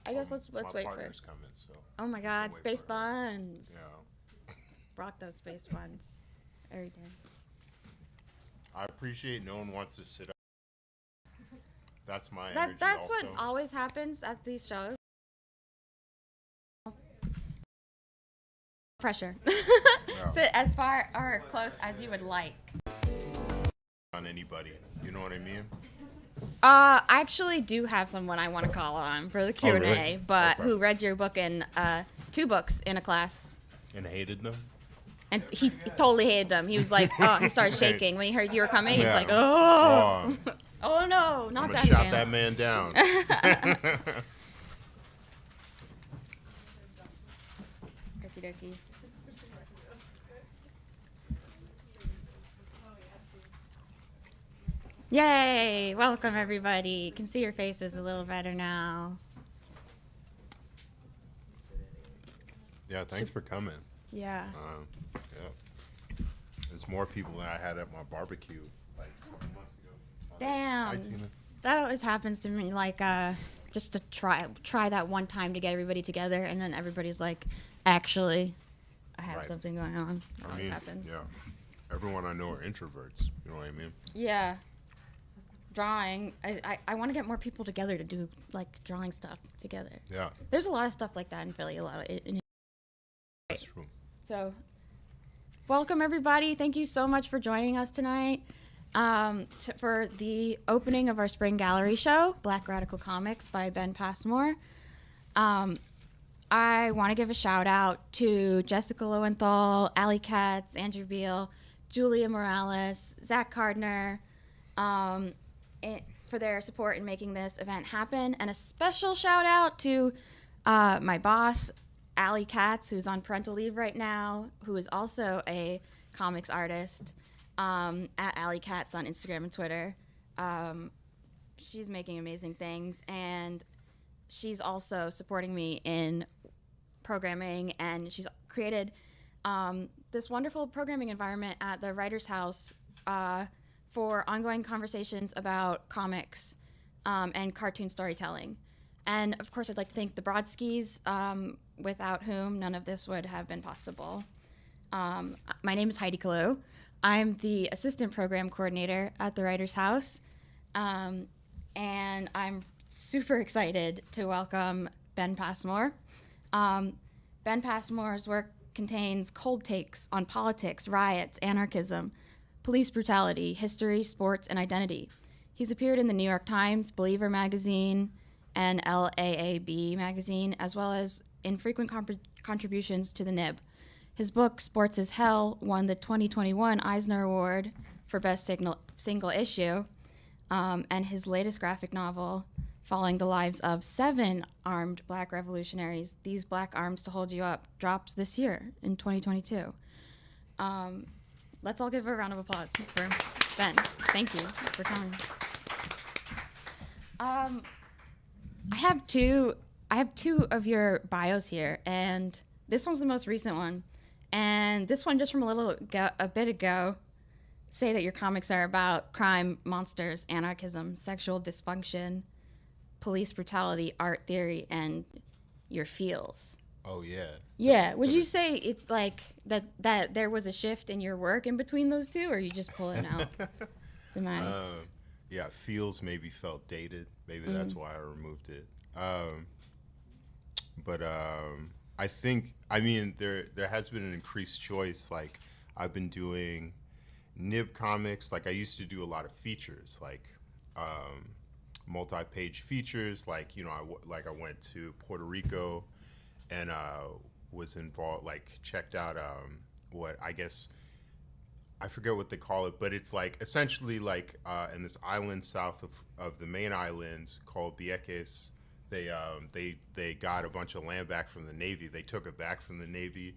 I guess let's My wait for. partner's coming, so. Oh my I have God, to wait space for her. buns. Yeah. Rock those space buns every day. I appreciate no one wants to sit up. That's my That energy that's what also. always happens at these shows. Pressure. Yeah. Sit as far or close as you would like. On anybody. You know what I mean? I actually do have someone I want to call on for the Q and A, really? but Okay. who read your book in 2 books in a class, And hated them? and he totally hated them. He was like, oh, he started shaking when he heard you were coming. He's Yeah. like, oh, Oh, oh no, I'm not gonna that shout again. that man down. Okie dokie. Yay! Welcome everybody. You can see your faces a little better now. Yeah, thanks for coming. Yeah. Yeah. There's more people than I had at my barbecue like 2 months ago. Hi, Damn. Tina. That always happens to me. Like, just to try that one time to get everybody together, and then everybody's like, actually, I have Right. something going on. That I always mean, happens. yeah. Everyone I know are introverts. You know what I mean? Yeah. Drawing. I want to get more people together to do like drawing stuff together. Yeah, There's a lot of stuff like that in Philly. A lot of it. that's true. So, welcome everybody. Thank you so much for joining us tonight for the opening of our spring gallery show, Black Radical Comics by Ben Passmore. I want to give a shout out to Jessica Lowenthal, Allie Katz, Andrew Beal, Julia Morales, Zach Gardner, for their support in making this event happen. And a special shout out to my boss, Allie Katz, who's on parental leave right now, who is also a comics artist, at Allie Katz on Instagram and Twitter. She's making amazing things, and she's also supporting me in programming, and she's created this wonderful programming environment at the Writers' House for ongoing conversations about comics and cartoon storytelling. And of course, I'd like to thank the Brodskys, without whom none of this would have been possible. My name is Heidi Kalu. I'm the assistant program coordinator at the Writers' House, and I'm super excited to welcome Ben Passmore. Ben Passmore's work contains cold takes on politics, riots, anarchism, police brutality, history, sports, and identity. He's appeared in the New York Times, Believer magazine, and LAAB magazine, as well as in frequent contributions to the Nib. His book, Sports is Hell, won the 2021 Eisner Award for Best Single Issue, and his latest graphic novel, following the lives of 7 armed black revolutionaries, These Black Arms to Hold You Up, drops this year in 2022. Let's all give a round of applause for Ben. Thank you for coming. I have two of your bios here, and this one's the most recent one. And this one, just from a bit ago, say that your comics are about crime, monsters, anarchism, sexual dysfunction, police brutality, art theory, and your feels. Oh yeah. Yeah. Would you say it's like that there was a shift in your work in between those two, or are you just pulling out the mics? Yeah, feels maybe felt dated. Maybe that's why I removed it. But I think, I mean, there has been an increased choice. Like, I've been doing Nib comics. Like, I used to do a lot of features, like multi-page features. Like, you know, I went to Puerto Rico and was involved, like, checked out what I guess, I forget what they call it, but it's like essentially like in this island south of the main island called Vieques. They got a bunch of land back from the Navy. They took it back from the Navy,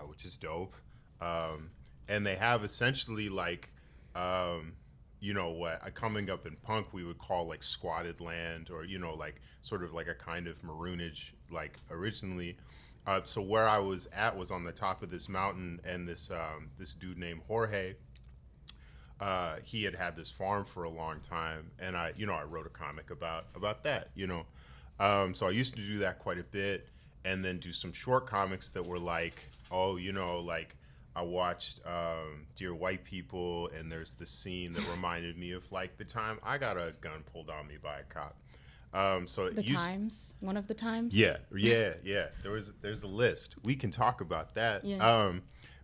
which is dope. And they have essentially like, you know, what coming up in punk we would call like squatted land, or, you know, like sort of like a kind of maroonage, like originally. So where I was at was on the top of this mountain, and this dude named Jorge, he had this farm for a long time, and I wrote a comic about that, you know. So I used to do that quite a bit, and then do some short comics that were like, oh, like I watched Dear White People, and there's this scene that reminded me of like the time I got a gun pulled on me by a cop. So One of the times. Yeah. There's a list. We can talk about that. Yeah.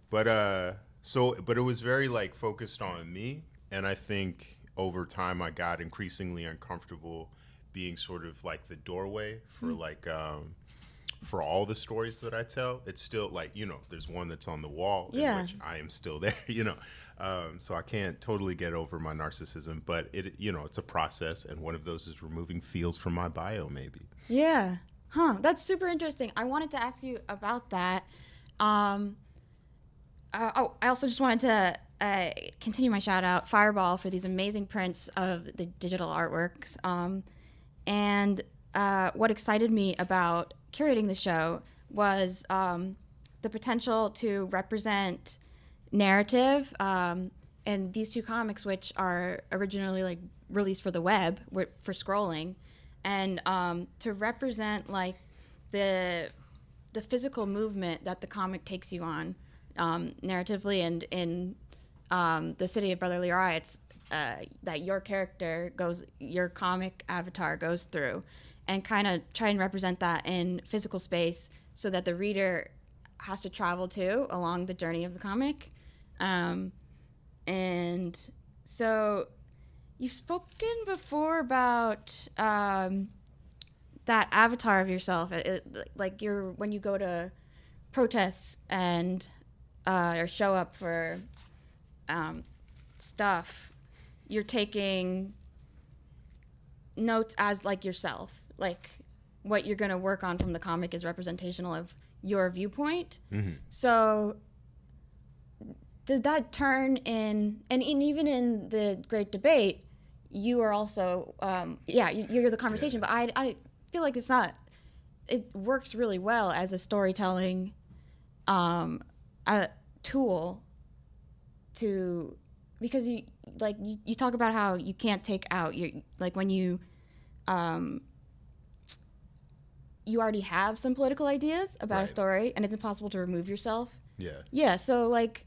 But it was very like focused on me, and I think over time I got increasingly uncomfortable being sort of like the doorway for for all the stories that I tell. It's still like, there's one that's on the wall in which I am still there, so I can't totally get over my narcissism, but it's a process, and one of those is removing fields from my bio, maybe. Yeah. Huh. That's super interesting. I wanted to ask you about that. I also just wanted to continue my shout out Fireball for these amazing prints of the digital artworks. And what excited me about curating the show was the potential to represent narrative and these two comics, which are originally like released for the web for scrolling, and to represent like the physical movement that the comic takes you on narratively, and in the City of Brotherly Riots that your comic avatar goes through, and kind of try and represent that in physical space so that the reader has to travel to along the journey of the comic. And so you've spoken before about that avatar of yourself, like when you go to protests and or show up for stuff, you're taking notes as like yourself, like what you're going to work on from the comic is representational of your viewpoint. Mm-hmm. So did that turn in, and even in the great debate, you are also you're the conversation, but I feel like it works really well as a storytelling a tool to, because you talk about how you can't take out your, like when you already have some political ideas about a story, and it's impossible to remove yourself. Yeah, so like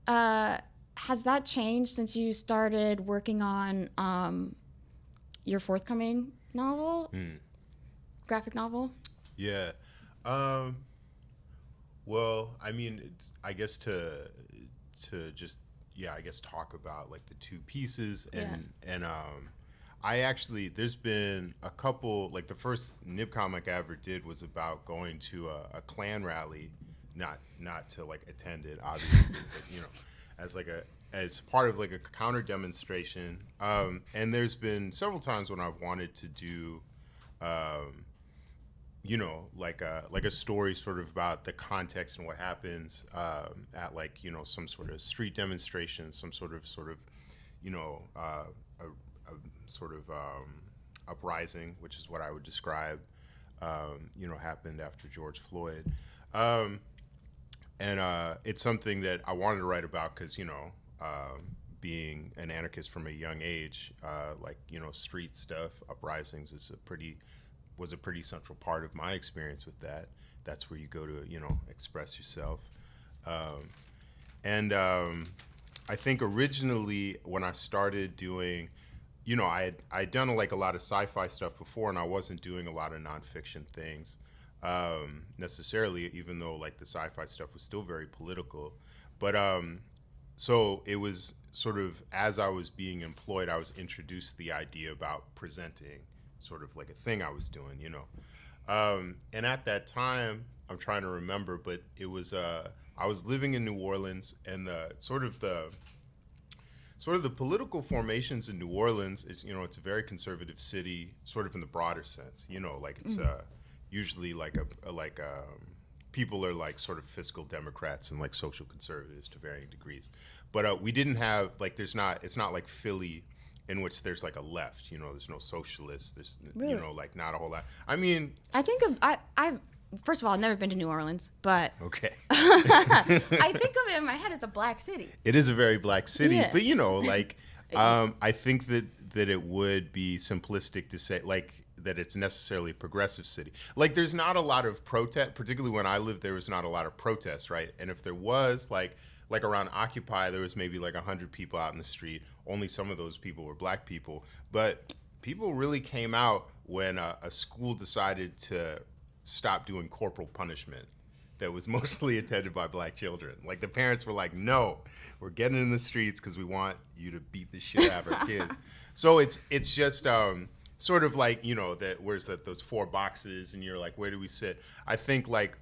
has that changed since you started working on your forthcoming novel, graphic novel? Yeah. Well, I mean, it's, I guess to just talk about like the two pieces, and I actually, there's been a couple, like the first Nib comic I ever did was about going to a Klan rally, not to like attend it, obviously, but as part of like a counter demonstration. And there's been several times when I've wanted to do like a story sort of about the context and what happens at like, some sort of street demonstration, some sort of uprising, which is what I would describe, happened after George Floyd. And it's something that I wanted to write about because, being an anarchist from a young age, street stuff, uprisings was a pretty central part of my experience with that. That's where you go to, express yourself. And I think originally when I started doing, I'd done like a lot of sci-fi stuff before, and I wasn't doing a lot of nonfiction things necessarily, even though like the sci-fi stuff was still very political. But so it was sort of, as I was being employed, I was introduced to the idea about presenting sort of like a thing I was doing, and at that time, I'm trying to remember, but it was I was living in New Orleans, and the political formations in New Orleans is, it's a very conservative city, sort of in the broader sense, like it's usually like people are like sort of fiscal Democrats and like social conservatives to varying degrees, but we didn't have like it's not like Philly, in which there's like a left, there's no socialists, there's really? Like not a whole lot. I mean, I think I first of all, I've never been to New Orleans, but okay. I think of it in my head as a black city. It is a very black city, yeah. But I think that it would be simplistic to say, like, that it's necessarily a progressive city. Like there's not a lot of protest, particularly when I lived there was not a lot of protests, right? And if there was, like around Occupy, there was maybe like 100 people out in the street. Only some of those people were black people, but people really came out when a school decided to stop doing corporal punishment that was mostly attended by black children. Like the parents were like, no, we're getting in the streets because we want you to beat the shit out of our kid. So it's just sort of like, you know, that where's that those 4 boxes and you're like, where do we sit? I think like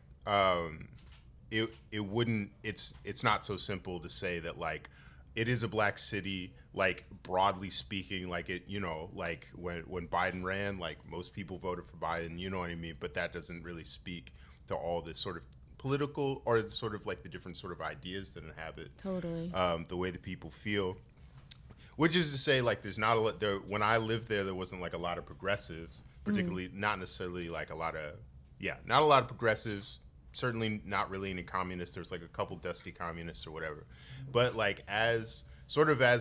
it's not so simple to say that like it is a black city, like broadly speaking, like it, you know, like when Biden ran, like most people voted for Biden, you know what I mean? But that doesn't really speak to all this sort of political or sort of like the different sort of ideas that inhabit the way that people feel. Which is to say, like, there's not a lot there. When I lived there, there wasn't like a lot of progressives, particularly not necessarily like not a lot of progressives. Certainly not really any communists. There's like a couple dusty communists or whatever. But like as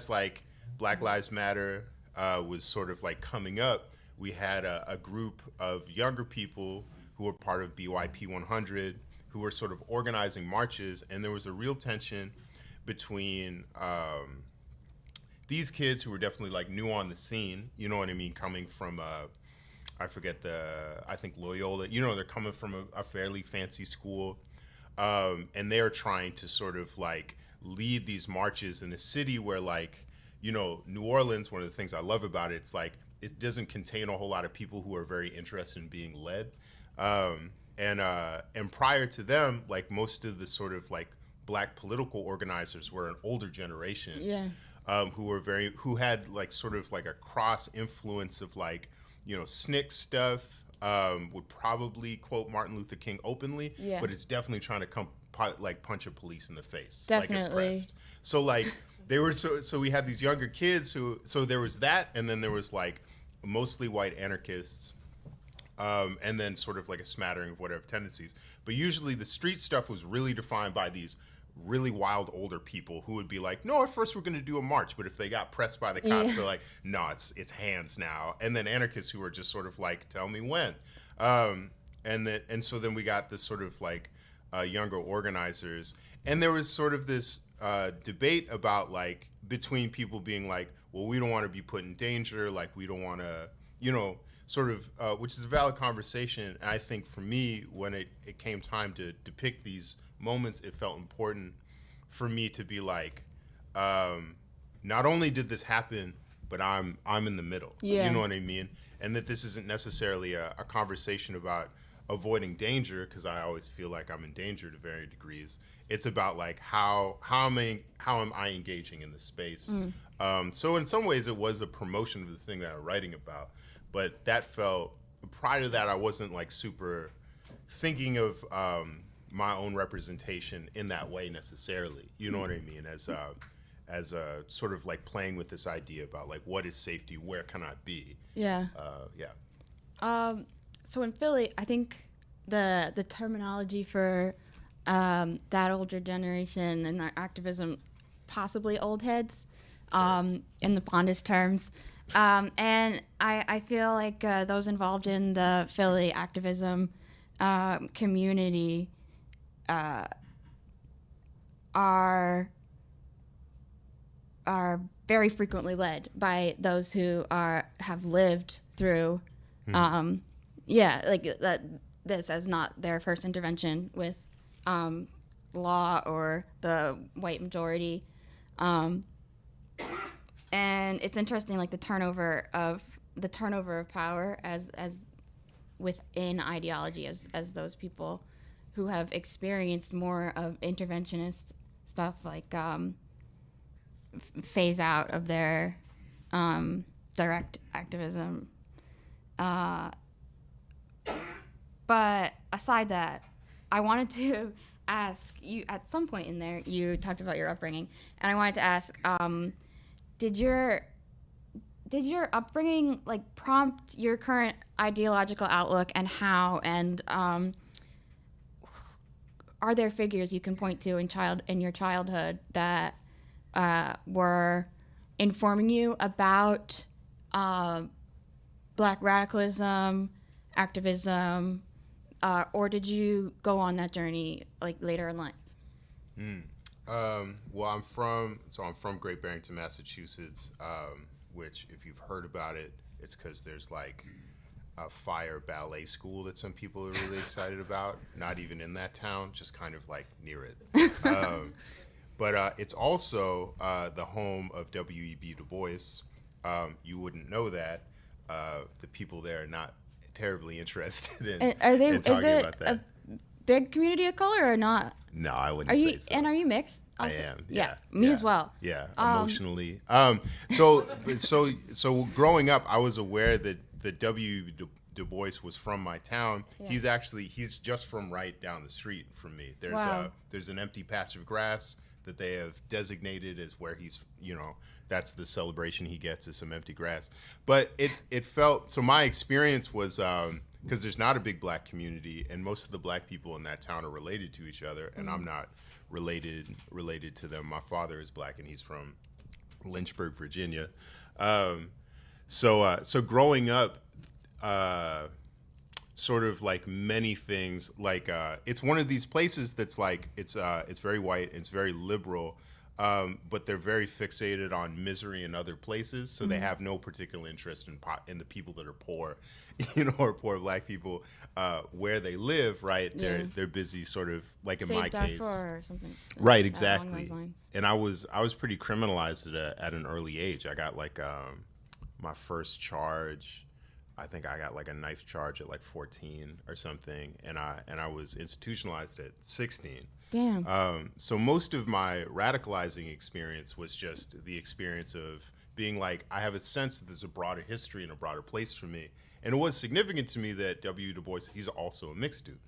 like Black Lives Matter was sort of like coming up, we had a group of younger people who were part of BYP 100 who were sort of organizing marches, and there was a real tension between these kids who were definitely like new on the scene, you know what I mean, coming from I think Loyola, you know, they're coming from a fairly fancy school, and they're trying to sort of like lead these marches in a city where, like, you know, New Orleans, one of the things I love about it, it's like it doesn't contain a whole lot of people who are very interested in being led, and prior to them, like most of the sort of like black political organizers were an older generation, who had like sort of like a cross influence of like, you know, SNCC stuff, would probably quote Martin Luther King openly, but it's definitely trying to punch a police in the face, definitely. Like if pressed. So like they were so we had these younger kids so there was that, and then there was like mostly white anarchists, and then sort of like a smattering of whatever tendencies. But usually the street stuff was really defined by these really wild older people who would be like, no, at first we're going to do a march, but if they got pressed by the cops, they're like, no, it's hands now. And then anarchists who were just sort of like, tell me when. And so then we got this sort of like younger organizers, and there was sort of this debate about like between people being like, well, we don't want to be put in danger, like we don't want to, you know, sort of, which is a valid conversation. And I think for me, when it came time to depict these moments, it felt important for me to be like, not only did this happen, but I'm in the middle. You know what I mean? And that this isn't necessarily a conversation about avoiding danger, because I always feel like I'm in danger to varying degrees. It's about like how am I engaging in this space? So in some ways, it was a promotion of the thing that I'm writing about. But that felt, prior to that, I wasn't like super thinking of my own representation in that way necessarily. You know what I mean? As a sort of like playing with this idea about like, what is safety? Where can I be? So in Philly, I think the terminology for that older generation and their activism, possibly old heads, in the fondest terms. And I feel like those involved in the Philly activism community are very frequently led by those who have lived through like that this as not their first intervention with law or the white majority, and it's interesting, like the turnover of power as within ideology, as those people who have experienced more of interventionist stuff, like phase out of their direct activism. But aside that, I wanted to ask you, at some point in there, you talked about your upbringing, and I wanted to ask, did your upbringing like prompt your current ideological outlook, and how, and are there figures you can point to in your childhood that were informing you about Black radicalism, activism, or did you go on that journey like later in life? Well, I'm from Great Barrington, Massachusetts, which, if you've heard about it, it's because there's like a fire ballet school that some people are really excited about. Not even in that town, just kind of like near it. But it's also the home of W.E.B. Du Bois. You wouldn't know that. The people there are not terribly interested in, And are they? in Is talking it about that. a big community of color or not? No, I wouldn't Are say you? so. And are you mixed? I Also? am. Yeah, me as well. Yeah, emotionally. So growing up, I was aware that the Du Bois was from my town. Yeah. He's just from right down the street from me. Wow. There's an empty patch of grass that they have designated as where he's, that's the celebration he gets, is some empty grass. But it felt, so my experience was, because there's not a big black community, and most of the black people in that town are related to each other, and I'm not related to them. My father is black, and he's from Lynchburg, Virginia. So growing up, sort of like many things, like it's one of these places that's like it's very white, it's very liberal, but they're very fixated on misery in other places, so they have no particular interest in the people that are poor, or poor black people where they live. Right, Yeah. they're busy, sort of like in Saved my up case. for or something. Right, along exactly. those lines. And I was pretty criminalized at an early age. I got like my first charge. I think I got like a knife charge at like 14 or something, and I was institutionalized at 16. Damn. So most of my radicalizing experience was just the experience of being like, I have a sense that there's a broader history and a broader place for me. And it was significant to me that W. Du Bois, he's also a mixed dude.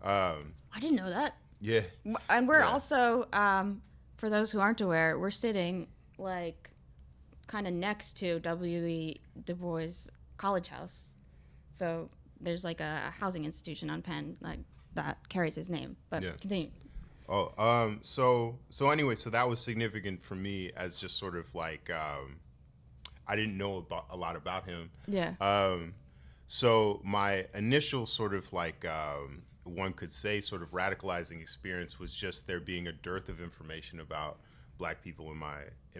I didn't know that. Yeah. And we're Yeah. also, for those who aren't aware, we're sitting like kind of next to W.E. Du Bois College House. So there's like a housing institution on Penn like that carries his name. But Yeah. continue. Oh, so anyway, so that was significant for me as just sort of like, I didn't know a lot about him. Yeah. So my initial sort of like, one could say sort of radicalizing experience was just there being a dearth of information about black people in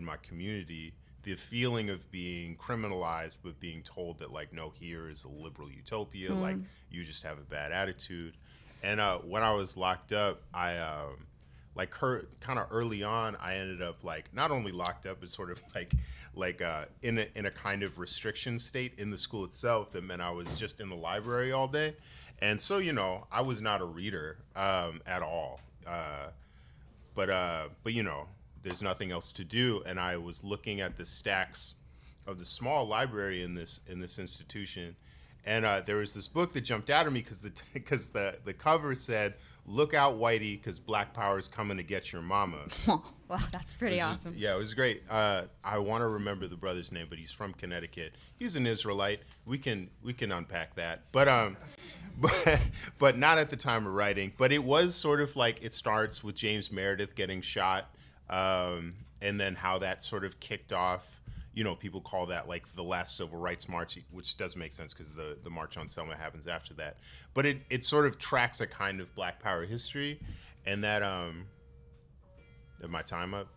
my community. The feeling of being criminalized, but being told that like, no, here is a liberal utopia, like you just have a bad attitude. And when I was locked up, I kind of early on, I ended up like not only locked up, but sort of like in a kind of restriction state in the school itself. That meant I was just in the library all day, and so I was not a reader at all. But there's nothing else to do, and I was looking at the stacks of the small library in this institution, and there was this book that jumped out at me because the cover said, "Look out, Whitey, because Black Power is coming to get your mama." Wow, that's pretty awesome. Yeah, it was great. I want to remember the brother's name, but he's from Connecticut. He's an Israelite. We can unpack that, but not at the time of writing. But it was sort of like it starts with James Meredith getting shot. And then how that sort of kicked off, people call that like the last civil rights march, which does make sense because the March on Selma happens after that. But it sort of tracks a kind of Black Power history, and that, is my time up?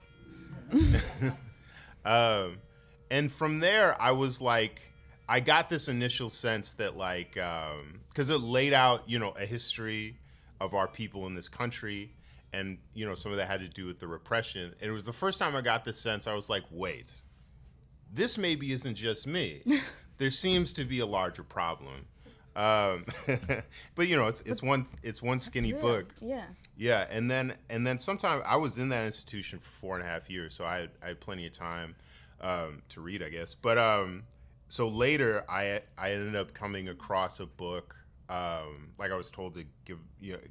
And from there, I was like, I got this initial sense that like, because it laid out, a history of our people in this country. And, some of that had to do with the repression. And it was the first time I got this sense, I was like, wait, this maybe isn't just me. There seems to be a larger problem. But, it's one skinny book. Yeah. Yeah, and then sometime I was in that institution for 4.5 years, so I had plenty of time to read, I guess. But so later I ended up coming across a book, like I was told to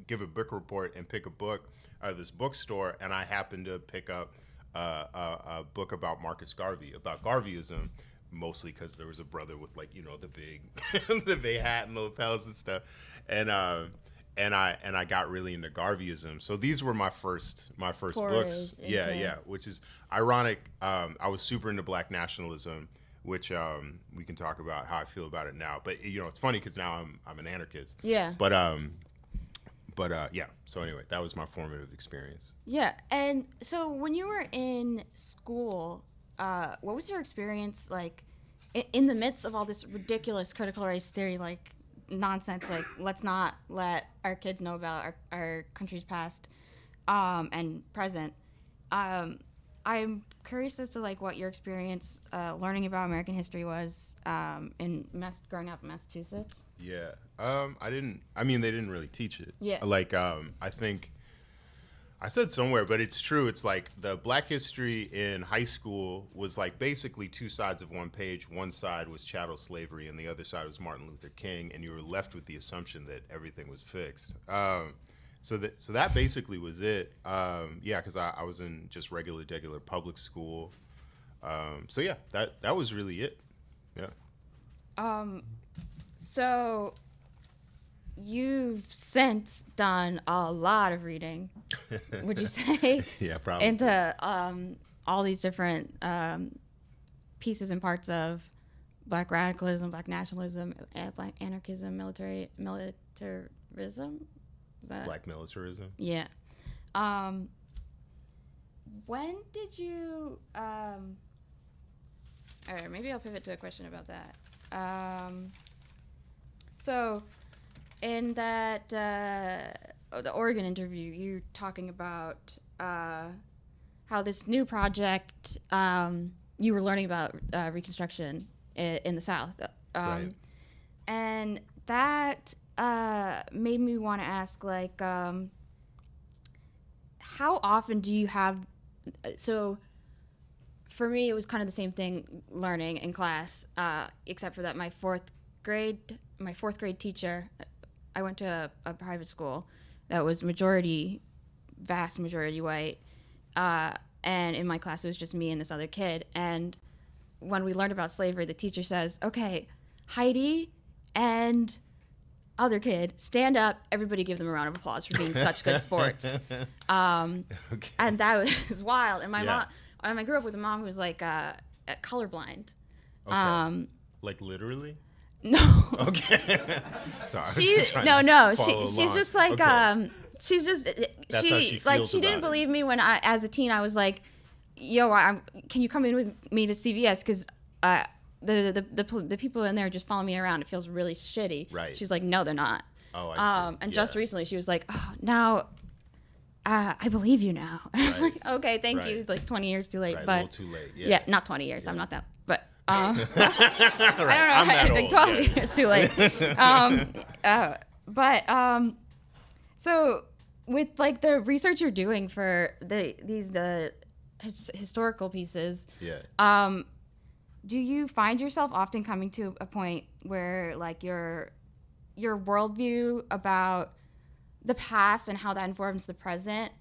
give a book report and pick a book out of this bookstore, and I happened to pick up a book about Marcus Garvey, about Garveyism, mostly because there was a brother with like the big the big hat and the lapels and stuff, and I got really into Garveyism. So these were my first books. Yeah, which is ironic. I was super into Black nationalism, which we can talk about how I feel about it now. But it's funny because now I'm an anarchist. Yeah. But yeah. So anyway, that was my formative experience. Yeah. And so when you were in school, what was your experience like in the midst of all this ridiculous critical race theory, like nonsense, like let's not let our kids know about our country's past and present. I'm curious as to like what your experience learning about American history was growing up in Massachusetts. Yeah. They didn't really teach it. Yeah. Like, I think I said somewhere, but it's true. It's like the Black history in high school was like basically two sides of one page. One side was chattel slavery and the other side was Martin Luther King. And you were left with the assumption that everything was fixed. So that basically was it. Yeah, because I was in just regular public school. So yeah, that was really it. Yeah. So you've since done a lot of reading, would you say? Yeah, probably. Into all these different pieces and parts of Black radicalism, Black nationalism, Black anarchism, militarism. Is that? Black militarism. Yeah. When did you? All right, maybe I'll pivot to a question about that. So, in that the Oregon interview, you're talking about how this new project you were learning about Reconstruction in the South, Right. and that made me want to ask, like, how often do you have? So, for me, it was kind of the same thing learning in class, except for that my fourth grade teacher, I went to a private school that was vast majority white, and in my class it was just me and this other kid. And when we learned about slavery, the teacher says, "Okay, Heidi and other kid, stand up. Everybody give them a round of applause for being such good sports." Okay. And that was wild. And my mom, I grew up with a mom who was like colorblind. Okay. Like literally? No. Okay. Sorry. She's just like okay. She's just That's how she feels she didn't about believe me when as a teen I was like, "Yo, can you come in with me to CVS because the people in there just follow me around. It feels really shitty." Right. She's like, "No, they're not." Oh, I see. And just recently she was like, "Oh, now I believe you now." Right. I'm like, "Okay, thank Right. you." Like 20 years too late, Right, but a little too late. Yeah. not 20 years. I'm not that, but Right. I don't know. I'm that I think old. 12 years too late. So with like the research you're doing for these historical pieces, do you find yourself often coming to a point where like your worldview about the past and how that informs the present,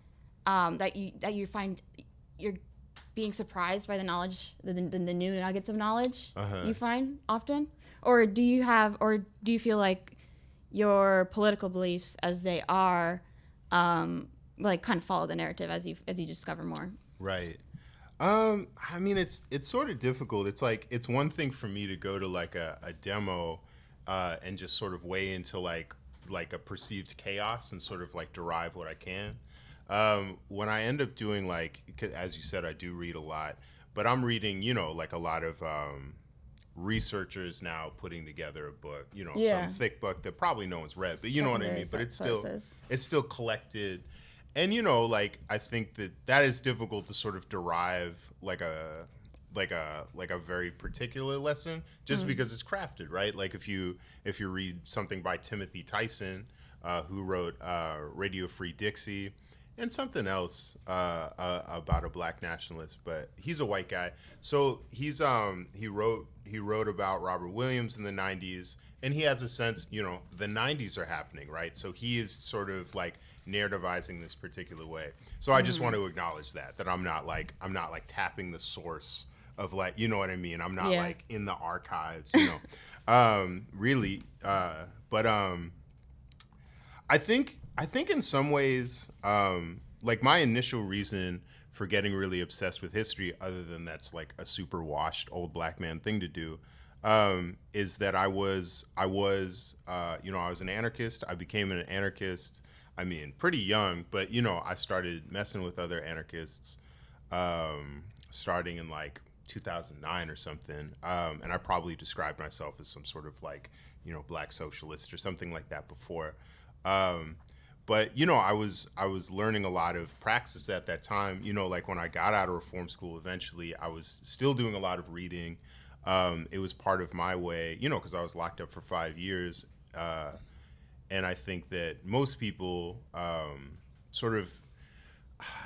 that you find you're being surprised by the knowledge, the new nuggets of knowledge you find often, or do you feel like your political beliefs as they are, like kind of follow the narrative as you discover more? Right. I mean, it's sort of difficult. It's like, it's one thing for me to go to like a demo and just sort of weigh into like a perceived chaos and sort of like derive what I can. When I end up doing like, as you said, I do read a lot, but I'm reading, like a lot of researchers now putting together a book, some thick book that probably no one's read, but you know what I mean? But it's still collected. And, like, I think that is difficult to sort of derive like a very particular lesson just because it's crafted, right? Like if you read something by Timothy Tyson, who wrote Radio Free Dixie, and something else about a black nationalist, but he's a white guy. So he wrote about Robert Williams in the 90s, and he has a sense, the 90s are happening, right? So he is sort of like narrativizing this particular way. So I just want to acknowledge that I'm not like tapping the source of like, you know what I mean? I'm not like in the archives, really. But I think in some ways, like my initial reason for getting really obsessed with history, other than that's like a super washed old black man thing to do, is that I was an anarchist. I became an anarchist. I mean, pretty young, but I started messing with other anarchists, starting in like 2009 or something. And I probably described myself as some sort of like, black socialist or something like that before. But I was learning a lot of praxis at that time. Like when I got out of reform school, eventually I was still doing a lot of reading. It was part of my way, because I was locked up for 5 years. And I think that most people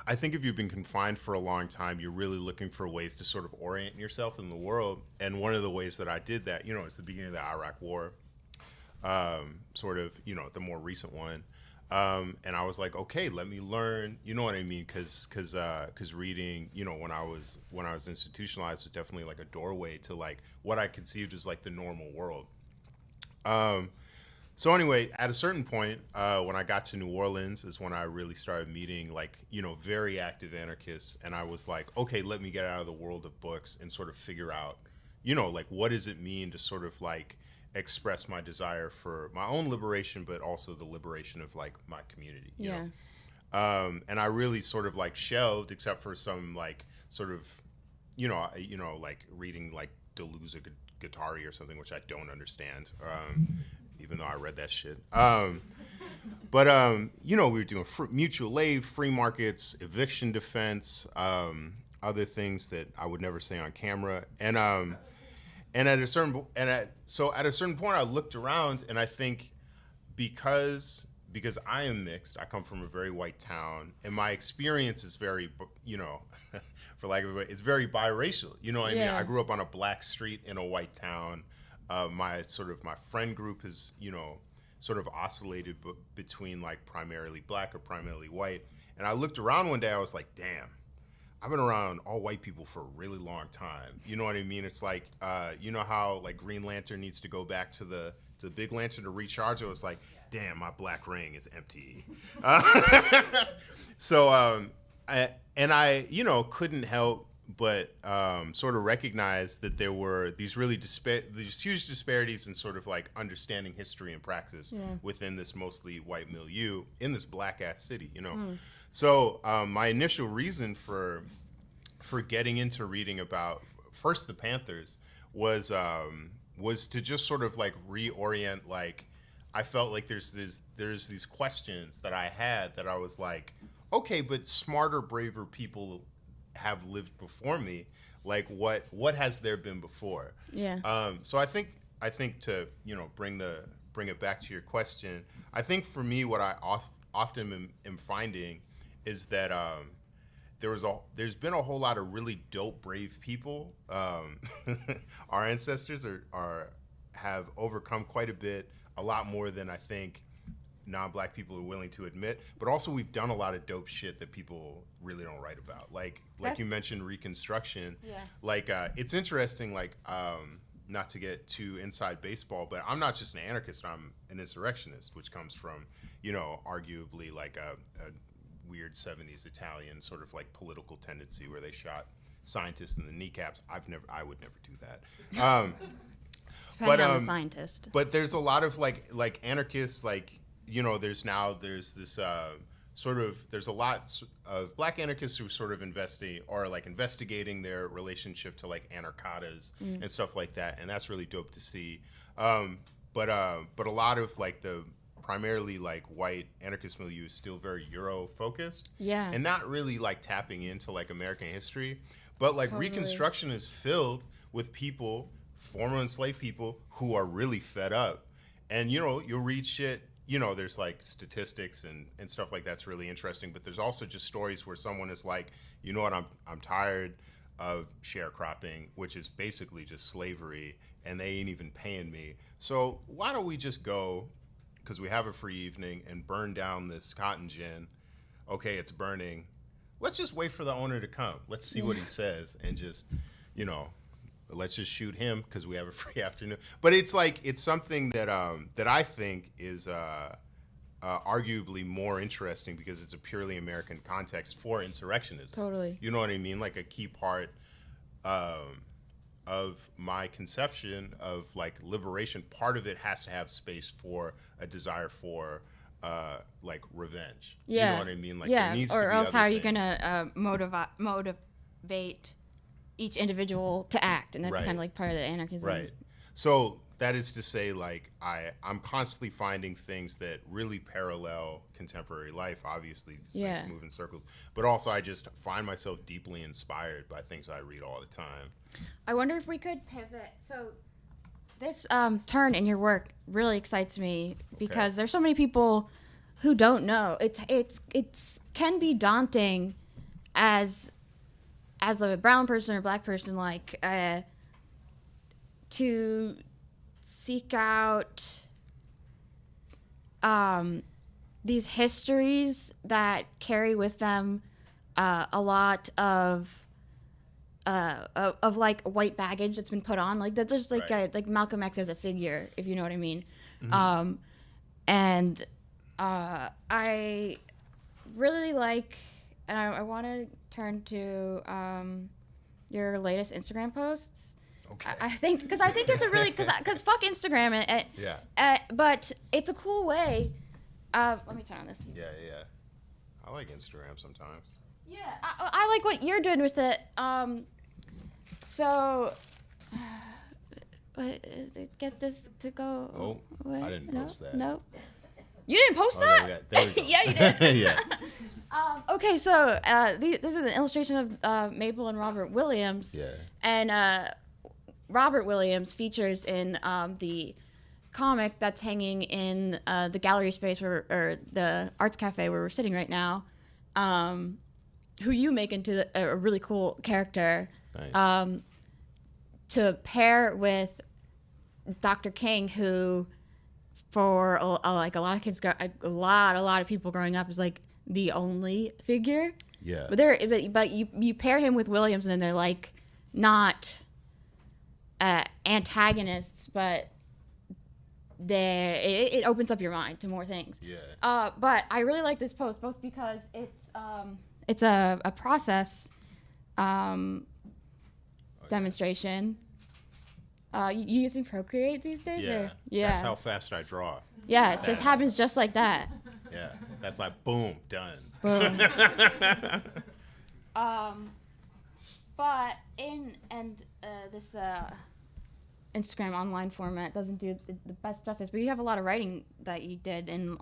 I think if you've been confined for a long time, you're really looking for ways to sort of orient yourself in the world. And one of the ways that I did that, it's the beginning of the Iraq War, the more recent one. And I was like, okay, let me learn, you know what I mean? Cause reading, when I was institutionalized was definitely like a doorway to like what I conceived as like the normal world. So anyway, at a certain point, when I got to New Orleans is when I really started meeting like, very active anarchists. And I was like, okay, let me get out of the world of books and sort of figure out, like what does it mean to sort of like express my desire for my own liberation, but also the liberation of like my community. You know? And I really sort of like shelved, except for some like sort of, like reading like Deleuze Guattari or something, which I don't understand. Even though I read that shit. But we were doing mutual aid, free markets, eviction defense, other things that I would never say on camera. And at a certain point, I looked around, and I think because I am mixed, I come from a very white town, and my experience is very, for lack of it's very biracial. You know what I mean? I grew up on a black street in a white town. My friend group has, sort of oscillated between like primarily black or primarily white. And I looked around one day, I was like, damn, I've been around all white people for a really long time. You know what I mean? It's like, how like Green Lantern needs to go back to the big lantern to recharge. It was like, damn, my black ring is empty. So, I couldn't help but sort of recognize that there were these really these huge disparities in sort of like understanding history and praxis within this mostly white milieu in this black ass city, So my initial reason for getting into reading about first the Panthers was to just sort of like reorient. Like I felt like there's these questions that I had that I was like, okay, but smarter, braver people have lived before me. Like what has there been before? So I think to bring it back to your question, I think for me what I often am finding is that there's been a whole lot of really dope, brave people. Our ancestors have overcome quite a lot more than I think non-black people are willing to admit, but also we've done a lot of dope shit that people really don't write about. Like you mentioned Reconstruction. Like it's interesting, like not to get too inside baseball, but I'm not just an anarchist, I'm an insurrectionist, which comes from, arguably like a weird 70s Italian sort of like political tendency where they shot scientists in the kneecaps. I would never do that. Depending on the scientist. But there's a lot of like anarchists, like, there's this there's a lot of black anarchists who sort of investigating their relationship to like anarchadas and stuff like that, and that's really dope to see. But a lot of like the primarily like white anarchist milieu is still very Euro focused, and not really like tapping into like American history. But like Reconstruction is filled with people, former enslaved people, who are really fed up, and you'll read shit. There's like statistics and stuff like that's really interesting, but there's also just stories where someone is like, you know what, I'm tired of sharecropping, which is basically just slavery, and they ain't even paying me. So why don't we just go, because we have a free evening, and burn down this cotton gin? Okay, it's burning. Let's just wait for the owner to come. Let's see what he says, and just, let's just shoot him because we have a free afternoon. But it's like, it's something that that I think is arguably more interesting because it's a purely American context for insurrectionism. Totally. You know what I mean? Like a key part of my conception of like liberation, part of it has to have space for a desire for like revenge. Yeah. You know what I mean? Like yeah. there needs Or to be else other how are you things. gonna motivate each individual to act? And that's Right. kind of like part of the anarchism. Right. So that is to say, like I'm constantly finding things that really parallel contemporary life, obviously, because Yeah. things move in circles. But also, I just find myself deeply inspired by things I read all the time. I wonder if we could pivot. So this turn in your work really excites me because there's so many people who don't know. It's can be daunting as a brown person or black person, like to seek out these histories that carry with them a lot of like white baggage that's been put on, like that. There's like Right. like Malcolm X as a figure, if you know what I mean. Mm-hmm. And I really like, and I want to turn to your latest Instagram posts. Okay. I think because it's a really because fuck Instagram Yeah. but it's a cool way. Let me turn on this. Yeah. I like Instagram sometimes. Yeah, I like what you're doing with it. So get this to go. Oh, away. I didn't post that. No, you didn't post Oh, that. there we go. Yeah, you did. Yeah. Okay, so this is an illustration of Mabel and Robert Williams. Yeah. And Robert Williams features in the comic that's hanging in the gallery space or the arts cafe where we're sitting right now, who you make into a really cool character. Nice. To pair with Dr. King, who for like a lot of kids, a lot of people growing up is like the only figure. Yeah. But you pair him with Williams, and then they're like not antagonists, but it opens up your mind to more things. Yeah. But I really like this post both because it's a process demonstration. You using Procreate these days? Yeah. Or? Yeah. That's how fast I draw. Yeah, it just happens just like that. Yeah. That's like boom, done. Boom. But this Instagram online format doesn't do the best justice. But you have a lot of writing that you did in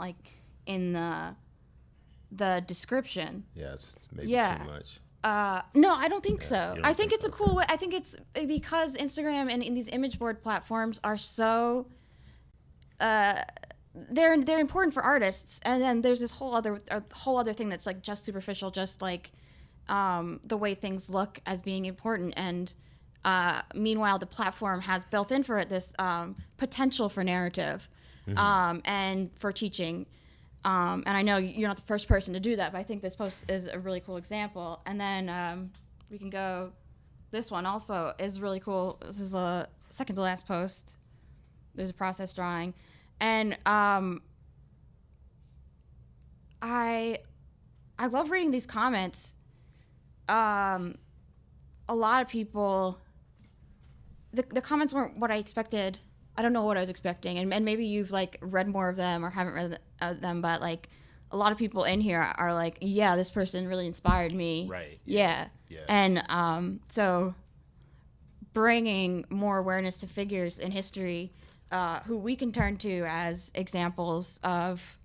the description. Yeah, it's maybe Yeah. too much. No, I don't think so. you don't I think think it's a so? cool way. I think it's because Instagram and these image board platforms are so they're important for artists, and then there's this whole other thing that's like just superficial, just like the way things look as being important, and meanwhile the platform has built in for it this potential for narrative and for teaching. And I know you're not the first person to do that, but I think this post is a really cool example. And then we can go. This one also is really cool. This is the second to last post. There's a process drawing, and I love reading these comments. A lot of people. The comments weren't what I expected. I don't know what I was expecting, and maybe you've like read more of them or haven't read them, but like a lot of people in here are like, yeah, this person really inspired me. Right. Yeah. Yeah. And so bringing more awareness to figures in history who we can turn to as examples of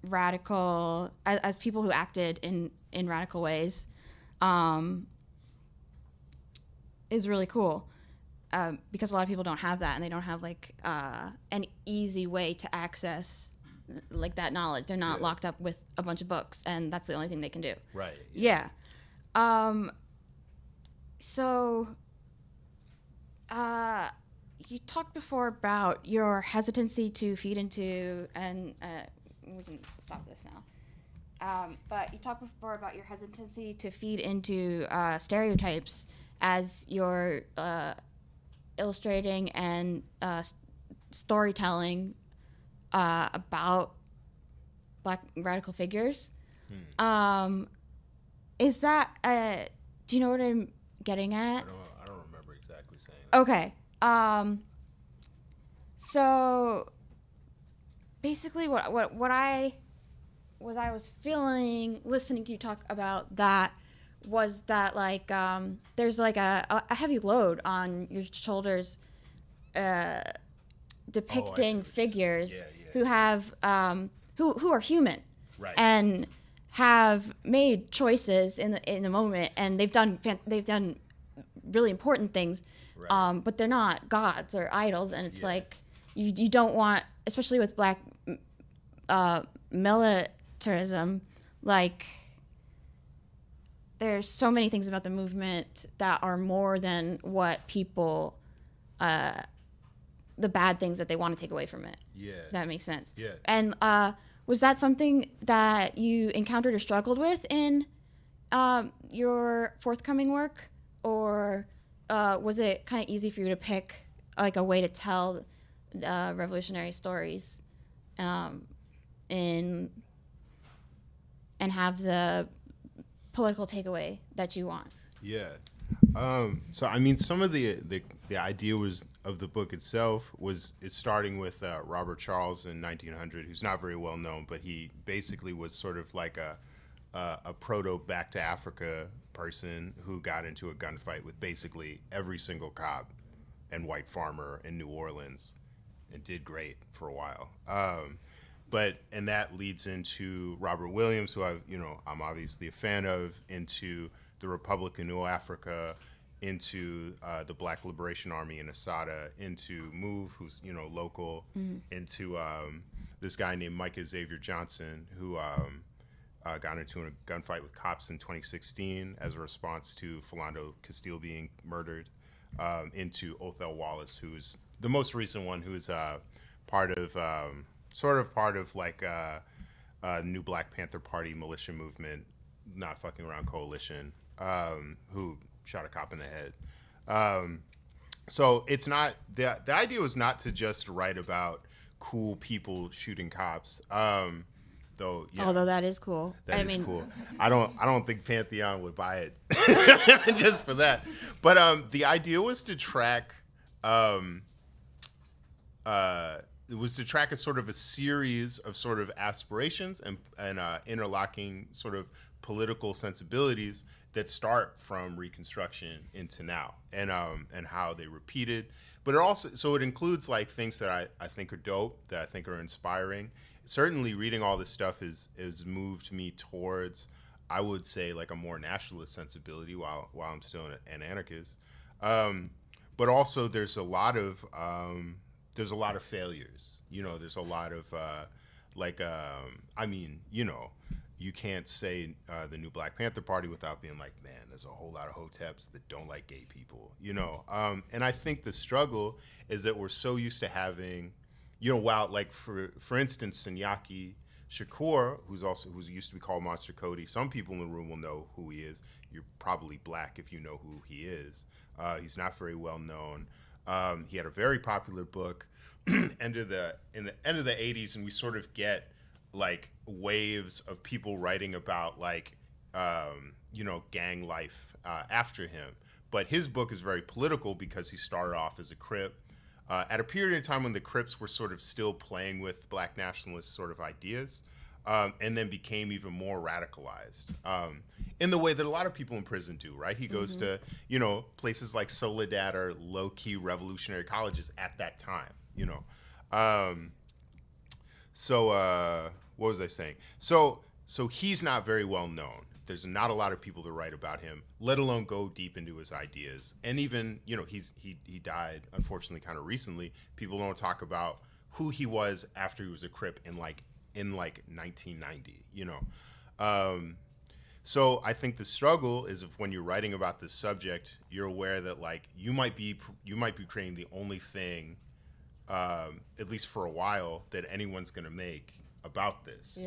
radical, as people who acted in radical ways, is really cool. Because a lot of people don't have that, and they don't have like an easy way to access like that knowledge. They're not locked up with a bunch of books, and that's the only thing they can do. Right. Yeah. So you talked before about your hesitancy to feed into, and we can stop this now. But you talked before about your hesitancy to feed into stereotypes as you're illustrating and storytelling about Black radical figures. Is that do you know what I'm getting at? I don't remember exactly saying that. Okay. So basically what I was feeling listening to you talk about that was that like there's like a heavy load on your shoulders depicting figures who have who are human, right, and have made choices in the moment, and they've done really important things, right. but they're not gods or idols, and it's like you don't want, especially with Black militarism, like there's so many things about the movement that are more than what people the bad things that they want to take away from it. Yeah. That makes sense. Yeah. And was that something that you encountered or struggled with in your forthcoming work, or was it kind of easy for you to pick like a way to tell revolutionary stories and have the political takeaway that you want? Yeah. So I mean, some of the idea was of the book itself was it's starting with Robert Charles in 1900, who's not very well known, but he basically was sort of like a proto Back to Africa person who got into a gunfight with basically every single cop and white farmer in New Orleans, and did great for a while. And that leads into Robert Williams, who I'm obviously a fan of, into the Republic of New Africa, into the Black Liberation Army in Asada, into MOVE, who's local, into this guy named Micah Xavier Johnson, who got into a gunfight with cops in 2016 as a response to Philando Castile being murdered, into Othel Wallace, who's the most recent one, who's part of like new Black Panther Party militia movement, not fucking around coalition, who shot a cop in the head. So it's not the idea was not to just write about cool people shooting cops. Though, although that is cool. That is cool. I don't think Pantheon would buy it just for that. But the idea was to track it was to track a sort of a series of sort of aspirations and interlocking sort of political sensibilities that start from Reconstruction into now, and how they repeated. But it includes like things that I think are dope, that I think are inspiring. Certainly reading all this stuff is moved me towards, I would say, like a more nationalist sensibility while I'm still an anarchist. But also there's a lot of failures. There's a lot of you can't say the new Black Panther Party without being like, man, there's a whole lot of hoteps that don't like gay people, and I think the struggle is that we're so used to having, while like for instance, Sinyaki Shakur, who's used to be called Monster Cody, some people in the room will know who he is. You're probably Black if you know who he is. He's not very well known. He had a very popular book in the end of the 80s, and we sort of get like waves of people writing about like gang life after him. But his book is very political because he started off as a Crip at a period of time when the Crips were sort of still playing with Black nationalist sort of ideas, and then became even more radicalized in the way that a lot of people in prison do, right? He goes to places like Soledad or low-key revolutionary colleges at that time, what was I saying? So he's not very well known. There's not a lot of people that write about him, let alone go deep into his ideas. And even, he died, unfortunately, kind of recently. People don't talk about who he was after he was a Crip in 1990, So I think the struggle is if when you're writing about this subject, you're aware that like you might be creating the only thing, at least for a while, that anyone's going to make about this,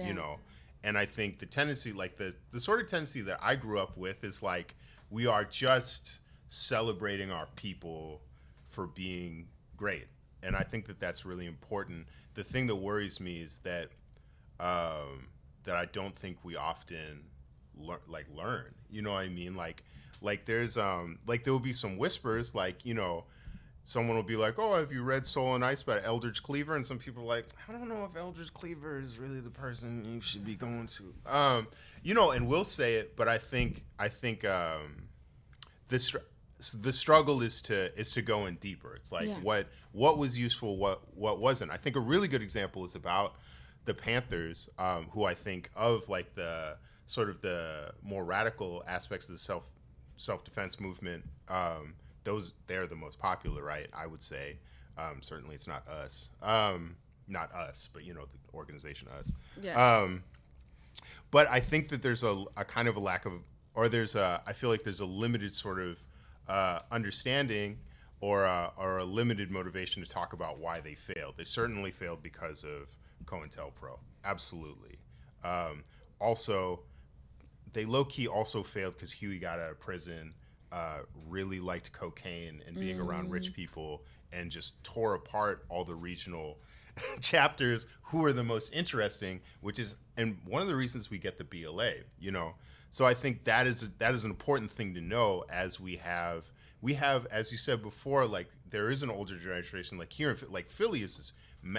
And I think the tendency, like the sort of tendency that I grew up with is like, we are just celebrating our people for being great. And I think that that's really important, the thing that worries me is that that I don't think we often learn. You know what I mean? Like there's like there will be some whispers, like, you know, someone will be like, "Oh, have you read Soul and Ice by Eldridge Cleaver?" And some people are like, "I don't know if Eldridge Cleaver is really the person you should be going to." You know, and we'll say it, but I think this the struggle is to go in deeper. It's like what was useful, what wasn't. I think a really good example is about the Panthers, who I think of like the sort of the more radical aspects of the self-defense movement. They're the most popular, right? I would say. Certainly, it's not us, but you know, the organization us. Yeah. But I think that there's a kind of a lack of, or I feel like there's a limited sort of understanding or a limited motivation to talk about why they failed. They certainly failed because of COINTELPRO, absolutely. Also, they low-key also failed because Huey got out of prison, really liked cocaine and being around rich people, and just tore apart all the regional chapters who are the most interesting, and one of the reasons we get the BLA, you know. So I think that is an important thing to know, as we have, as you said before, like there is an older generation, like here in like Philly is this,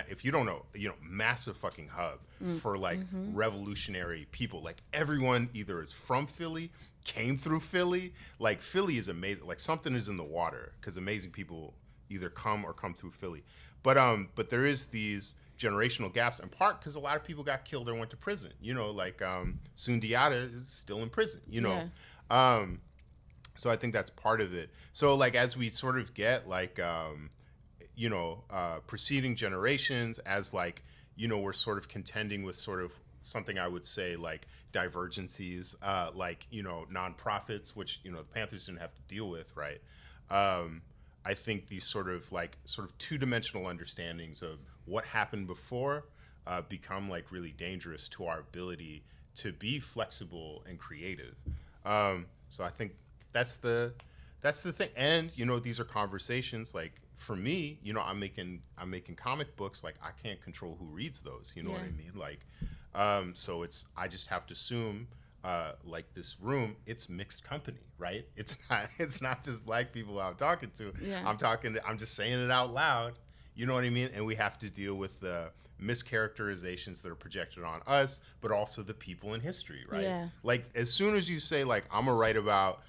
if you don't know, you know, massive fucking hub for like revolutionary people. Like everyone either is from Philly, came through Philly. Like Philly is amazing. Like something is in the water because amazing people either come through Philly. But there is these generational gaps, in part because a lot of people got killed or went to prison. You know, like Sundiata is still in prison. You know, so I think that's part of it. So like as we sort of get like you know, preceding generations, as like, you know, we're sort of contending with sort of something I would say like divergencies, like, you know, nonprofits, which, you know, the Panthers didn't have to deal with, right? I think these sort of two-dimensional understandings of what happened before become like really dangerous to our ability to be flexible and creative. So I think that's the thing. And, you know, these are conversations like, for me, you know, I'm making comic books. Like I can't control who reads those. You know what I mean? Like, so I just have to assume, like this room, it's mixed company, right? It's not just black people I'm talking to. Yeah. I'm just saying it out loud. You know what I mean? And we have to deal with the mischaracterizations that are projected on us, but also the people in history, right? Yeah. Like as soon as you say like I'm gonna write about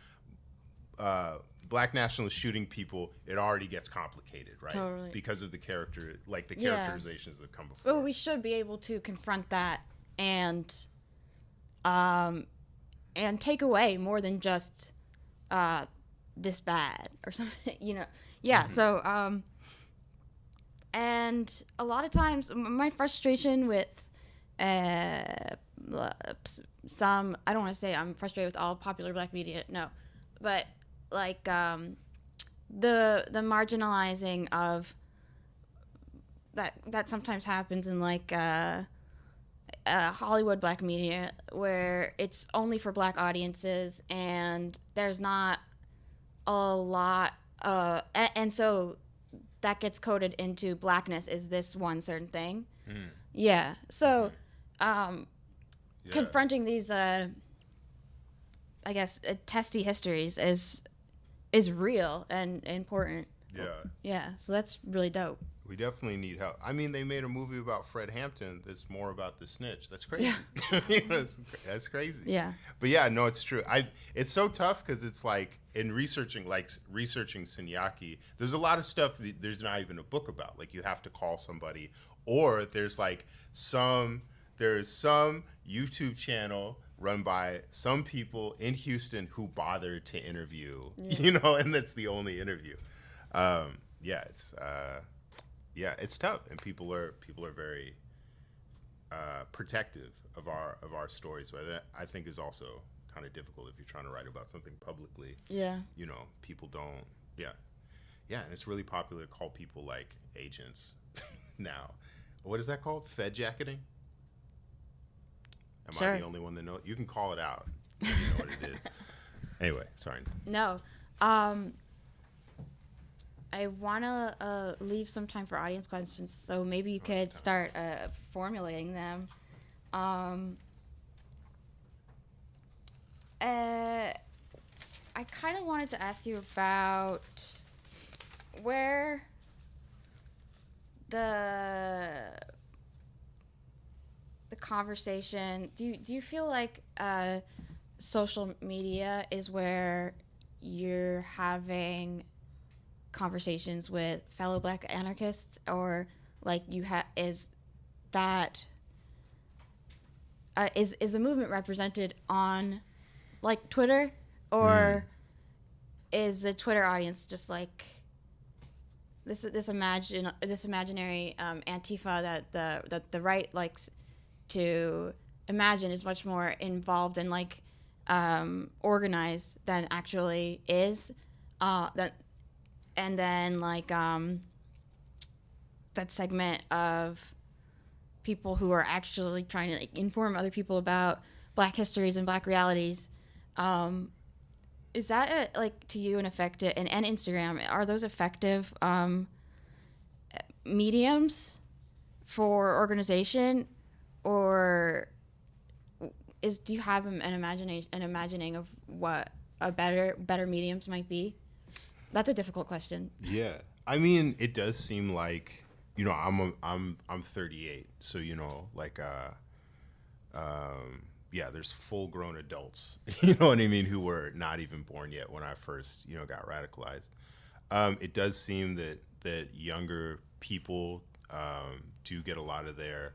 black nationalists shooting people, it already gets complicated, right? Totally. Because of the characterizations that come before. Well, we should be able to confront that and take away more than just this bad or something, you know. Yeah. So and a lot of times my frustration with some, I don't want to say I'm frustrated with all popular black media, no, but like the marginalizing of that sometimes happens in like Hollywood black media, where it's only for black audiences and there's not a lot and so that gets coded into blackness is this one certain thing. Yeah, so confronting these I guess testy histories is real and important. Yeah, so that's really dope. We definitely need help. I mean, they made a movie about Fred Hampton that's more about the snitch. That's crazy. Yeah. You know, that's crazy. Yeah. But yeah, no, it's true. It's so tough because it's like in researching Sinyaki, there's a lot of stuff that there's not even a book about. Like you have to call somebody, or there's some YouTube channel run by some people in Houston who bothered to interview, you know, and that's the only interview. It's tough, and people are very protective of our stories, but that I think is also kind of difficult if you're trying to write about something publicly. Yeah, you know, people don't. Yeah, and it's really popular to call people like agents now. What is that called? Fed jacketing? Am I the only one that knows? You can call it out. You know what it is. Anyway, sorry. No. I want to leave some time for audience questions, so maybe you could start formulating them. Um, I kind of wanted to ask you about where the conversation. Do you feel like social media is where you're having conversations with fellow Black anarchists, or like is that is the movement represented on like Twitter, or is the Twitter audience just like this imaginary Antifa that the right likes to imagine is much more involved and like organized than actually is, that and then like that segment of people who are actually trying to like, inform other people about Black histories and Black realities. Is that like to you an effective and Instagram, are those effective mediums for organization, or do you have an imagining of what a better mediums might be? That's a difficult question. Yeah, I mean, it does seem like, you know, I'm 38, so you know, like yeah, there's full grown adults, you know what I mean, who were not even born yet when I first, you know, got radicalized. It does seem that younger people do get a lot of their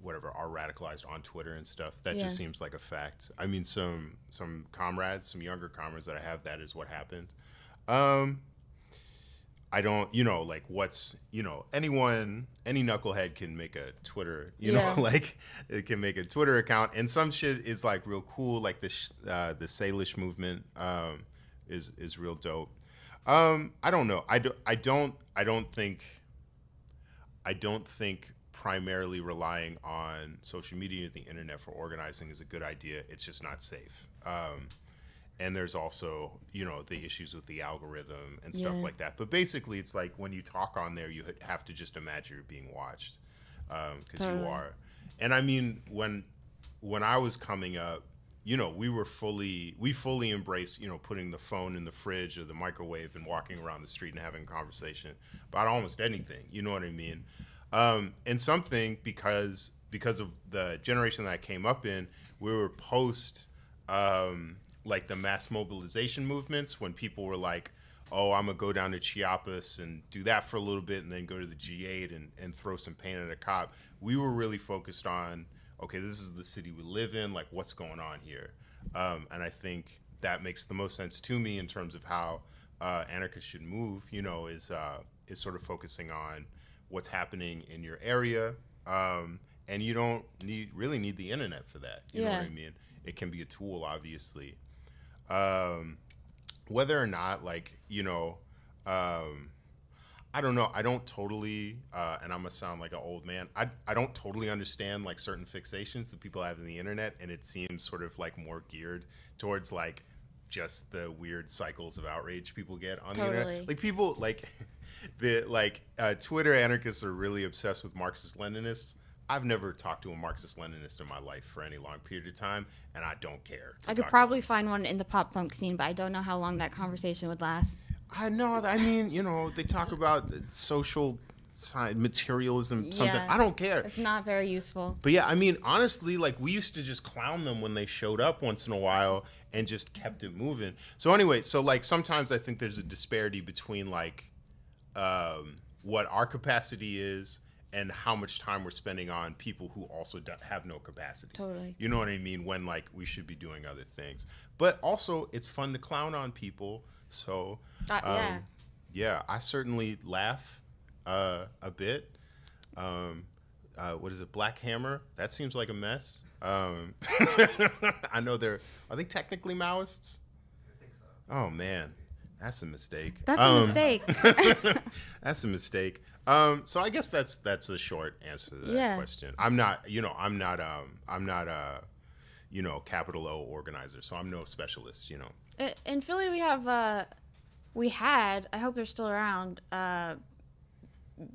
whatever are radicalized on Twitter and stuff. That just seems like a fact. I mean, some comrades, some younger comrades that I have, that is what happened. I don't, you know, like what's, you know, any knucklehead can make a Twitter, you know, like it can make a Twitter account, and some shit is like real cool, like the Salish movement is real dope. I don't know. I don't think primarily relying on social media and the internet for organizing is a good idea. It's just not safe. And there's also, you know, the issues with the algorithm and stuff like that. But basically, it's like when you talk on there, you have to just imagine you're being watched, because you are. And I mean, when I was coming up, you know, we fully embraced, you know, putting the phone in the fridge or the microwave and walking around the street and having a conversation about almost anything. You know what I mean? And something because of the generation that I came up in, we were post. Like the mass mobilization movements, when people were like, oh, I'm gonna go down to Chiapas and do that for a little bit and then go to the G8 and throw some paint at a cop. We were really focused on, okay, this is the city we live in, like what's going on here? And I think that makes the most sense to me in terms of how anarchists should move, you know, is sort of focusing on what's happening in your area. And you don't really need the internet for that. You know what I mean? It can be a tool, obviously. Whether or not, like, you know, I don't know. I don't totally, and I'm gonna sound like an old man. I don't totally understand like certain fixations that people have in the internet, and it seems sort of like more geared towards like just the weird cycles of outrage people get on the internet. Like people like Twitter anarchists are really obsessed with Marxist-Leninists. I've never talked to a Marxist-Leninist in my life for any long period of time, and I don't care. I could probably find one in the pop punk scene, but I don't know how long that conversation would last. I know. I mean, you know, they talk about social materialism, something. I don't care. It's not very useful. But yeah, I mean, honestly, like we used to just clown them when they showed up once in a while and just kept it moving. So anyway, so like sometimes I think there's a disparity between like what our capacity is and how much time we're spending on people who also have no capacity. Totally. You know what I mean? When like we should be doing other things. But also it's fun to clown on people. So yeah, I certainly laugh a bit. What is it? Black Hammer? That seems like a mess. I know are they technically Maoists? I think so. Oh man, that's a mistake. That's a mistake. That's a mistake. So I guess that's the short answer to that question. I'm not capital O organizer, so I'm no specialist, you know. In Philly, we have we had, I hope they're still around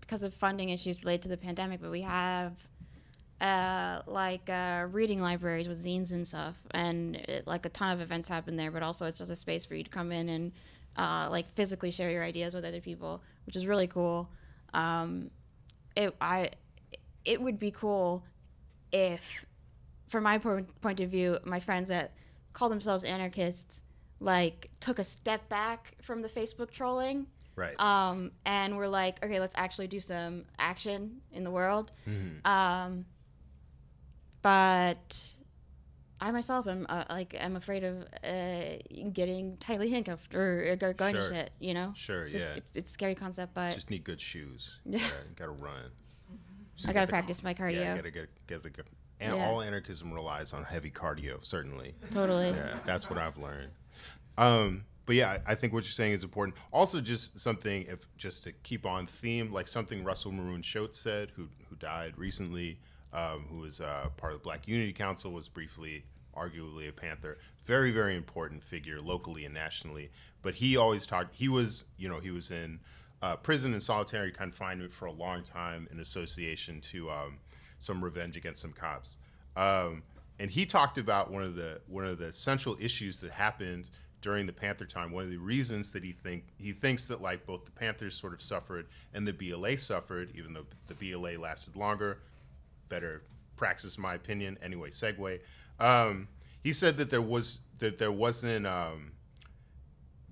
because of funding issues related to the pandemic, but we have reading libraries with zines and stuff, and like a ton of events happen there, but also it's just a space for you to come in and like physically share your ideas with other people, which is really cool. It would be cool if, from my point of view, my friends that call themselves anarchists like took a step back from the Facebook trolling. Right. And we're like, okay, let's actually do some action in the world. Mm-hmm. But I myself am I'm afraid of getting tightly handcuffed or going to Sure. shit. You know. Sure. It's Yeah. it's a scary concept, but Just need good shoes. Yeah. Gotta run. I gotta practice my cardio. Yeah, get the and Yeah. all anarchism relies on heavy cardio, certainly. Totally. Yeah, that's what I've learned. But yeah, I think what you're saying is important. Also, just something, if just to keep on theme, like something Russell Maroon Shoatz said, who died recently, who was part of the Black Unity Council, was briefly, arguably a Panther. Very, very important figure locally and nationally. But he always talked. He was in prison and solitary confinement for a long time in association to some revenge against some cops. And he talked about one of the central issues that happened during the Panther time. One of the reasons that he thinks that like both the Panthers sort of suffered and the BLA suffered, even though the BLA lasted longer. Better praxis, in my opinion. Anyway, segue. He said that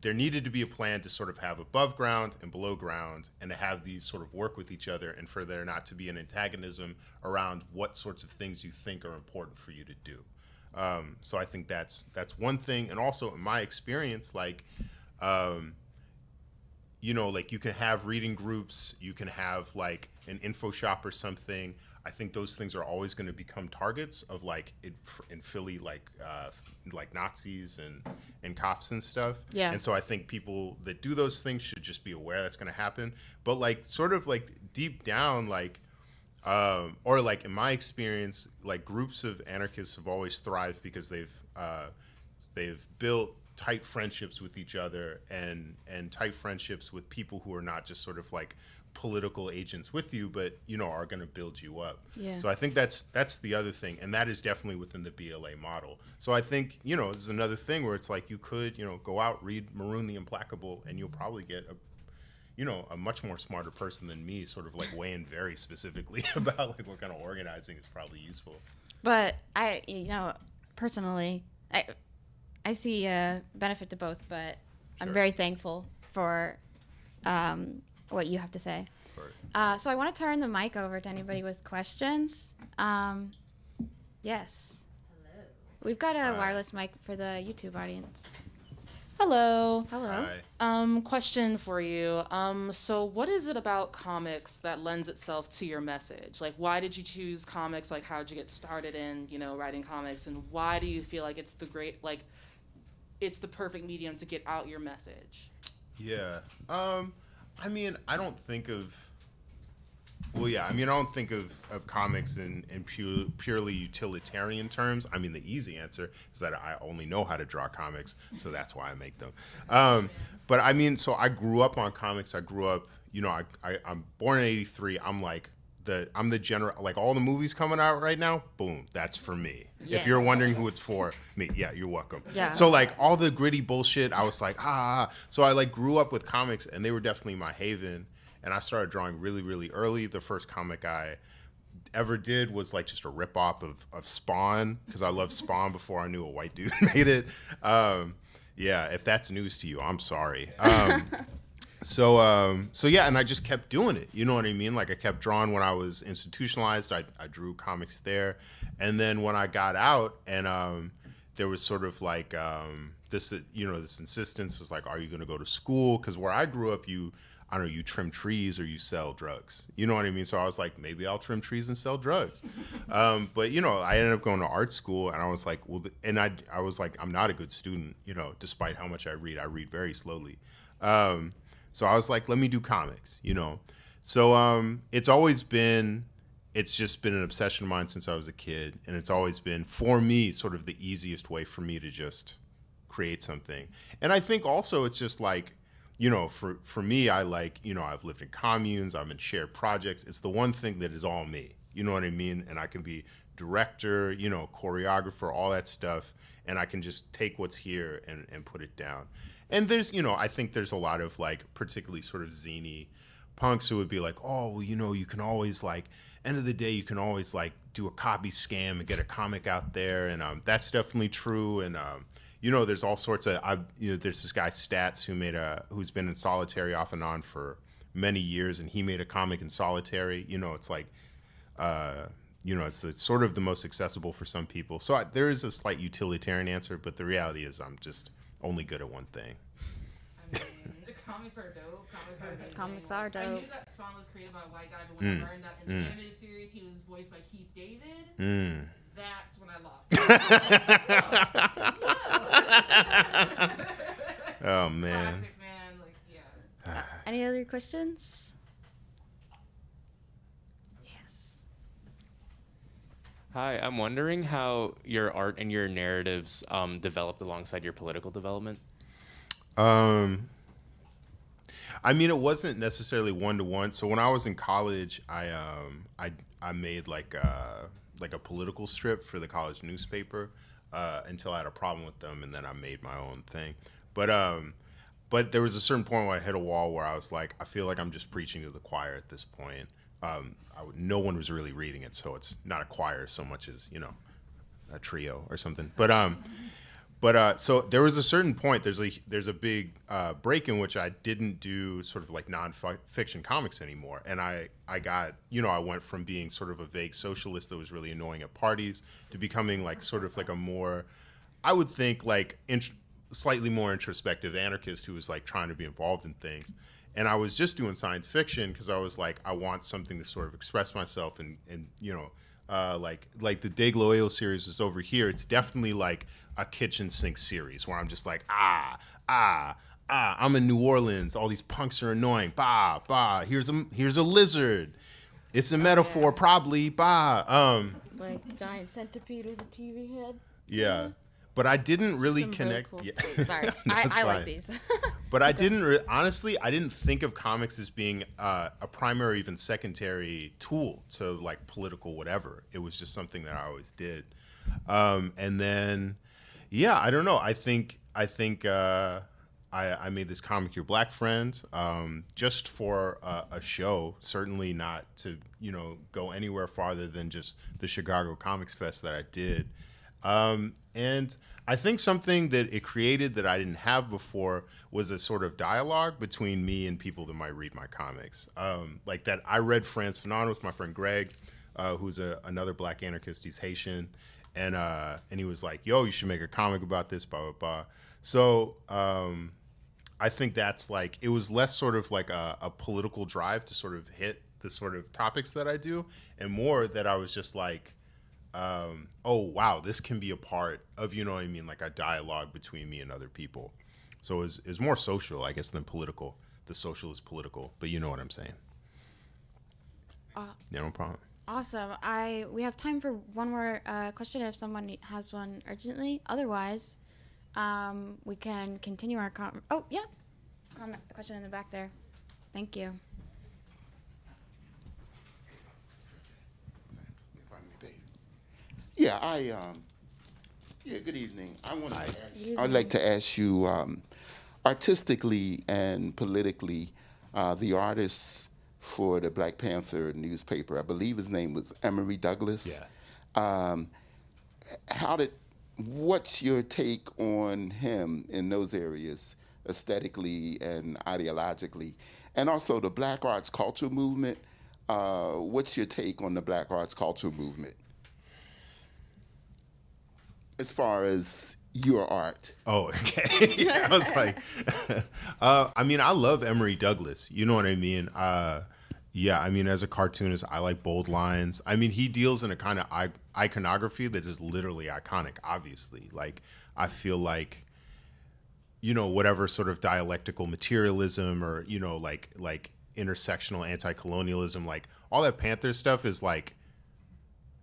there needed to be a plan to sort of have above ground and below ground, and to have these sort of work with each other, and for there not to be an antagonism around what sorts of things you think are important for you to do. So I think that's one thing. And also in my experience, like, like you can have reading groups, you can have like an info shop or something. I think those things are always going to become targets of like in Philly, like Nazis and cops and stuff. Yeah. And so I think people that do those things should just be aware that's going to happen. But like sort of like deep down, like, or like in my experience, like groups of anarchists have always thrived because they've built tight friendships with each other and tight friendships with people who are not just sort of like political agents with you, but are going to build you up. Yeah. So I think that's the other thing, and that is definitely within the BLA model. So I think this is another thing where it's like you could go out, read Maroon the Implacable, and you'll probably get a much more smarter person than me, sort of like weighing very specifically about like what kind of organizing is probably useful. But I personally, I see a benefit to both, but I'm Sure. very thankful for what you have to say. Sure. So I want to turn the mic over to anybody with questions. Yes. Hello. We've got a Hi. wireless mic for the YouTube audience. Hello. Hello. Hi. Question for you. So what is it about comics that lends itself to your message? Like, why did you choose comics? Like, how did you get started in, writing comics? And why do you feel like it's it's the perfect medium to get out your message? Yeah. I mean, I don't think of. Well, yeah. I mean, I don't think of comics in purely utilitarian terms. I mean, the easy answer is that I only know how to draw comics, so that's why I make them. But I mean, so I grew up on comics. I grew up. I'm born in '83. I'm the general, like all the movies coming out right now, boom, that's for me. Yes. If you're wondering who it's for, me, yeah, you're welcome. Yeah. So like all the gritty bullshit, I was like, So I like grew up with comics, and they were definitely my haven. And I started drawing really, really early. The first comic I ever did was like just a ripoff of Spawn, because I loved Spawn before I knew a white dude made it. Yeah, if that's news to you, I'm sorry. So yeah, and I just kept doing it. You know what I mean? Like I kept drawing when I was institutionalized. I drew comics there, and then when I got out, and there was sort of like this insistence was like, are you going to go to school? Because where I grew up, you trim trees or you sell drugs. You know what I mean? So I was like, maybe I'll trim trees and sell drugs. But I ended up going to art school, and I was like, I was like, I'm not a good student. Despite how much I read very slowly. So I was like, let me do comics, So it's just been an obsession of mine since I was a kid. And it's always been, for me, sort of the easiest way for me to just create something. And I think also it's just like, for me, I like, I've lived in communes, I'm in shared projects. It's the one thing that is all me. You know what I mean? And I can be director, choreographer, all that stuff, and I can just take what's here and put it down. And there's, I think there's a lot of like particularly sort of zany punks who would be like, oh, well, you can always like, end of the day, you can always like do a copy scam and get a comic out there. And that's definitely true. And, there's all sorts of, there's this guy Stats who's been in solitary off and on for many years, and he made a comic in solitary. It's like, it's sort of the most accessible for some people. So there is a slight utilitarian answer, but the reality is I'm just only good at one thing. I mean, the comics are dope. Comics are dope. I knew that Spawn was created by a white guy, but when I learned that in the animated series he was voiced by Keith David, that's when I lost it. Oh, man. Classic, man. Like, yeah. Any other questions? Hi, I'm wondering how your art and your narratives developed alongside your political development. I mean, it wasn't necessarily one-to-one. So when I was in college, I made like a political strip for the college newspaper until I had a problem with them, and then I made my own thing. But there was a certain point where I hit a wall where I was like, I feel like I'm just preaching to the choir at this point. No one was really reading it, so it's not a choir so much as a trio or something. But so there was a certain point. There's a big break in which I didn't do sort of like non-fiction comics anymore, and I got I went from being sort of a vague socialist that was really annoying at parties to becoming like sort of like a more, I would think like slightly more introspective anarchist who was like trying to be involved in things. And I was just doing science fiction because I was like, I want something to sort of express myself, and like the Degloeo series is over here. It's definitely like a kitchen sink series where I'm just like, I'm in New Orleans. All these punks are annoying. Here's a lizard. It's a metaphor, probably. Like giant centipede with a TV head. Yeah. But I didn't really Some connect. really cool Sorry, I like these. But I didn't honestly. I didn't think of comics as being a primary, even secondary tool to like political whatever. It was just something that I always did. And then, yeah, I don't know. I think I made this comic, Your Black Friends, just for a show. Certainly not to go anywhere farther than just the Chicago Comics Fest that I did. And I think something that it created that I didn't have before was a sort of dialogue between me and people that might read my comics. Like that, I read Frantz Fanon with my friend Greg, who's another black anarchist. He's Haitian, and he was like, "Yo, you should make a comic about this." Blah blah blah. So I think that's like, it was less sort of like a political drive to sort of hit the sort of topics that I do, and more that I was just like, oh wow, this can be a part of, like a dialogue between me and other people. So it's more social, I guess, than political. The social is political, but you know what I'm saying. Yeah, no problem. Awesome. We have time for one more question if someone has one urgently. Otherwise, we can continue our question in the back there. Thank you. Yeah, good evening. I'd like to ask you, artistically and politically, the artist for the Black Panther newspaper, I believe his name was Emory Douglas. Yeah. What's your take on him in those areas, aesthetically and ideologically? And also the Black Arts Culture Movement, what's your take on the Black Arts Culture Movement? As far as your art. Oh, okay. I was like, I mean, I love Emory Douglas. You know what I mean? Yeah, I mean, as a cartoonist, I like bold lines. I mean, he deals in a kind of iconography that is literally iconic, obviously. Like, I feel like, whatever sort of dialectical materialism or, like intersectional anti-colonialism, like all that Panther stuff is like,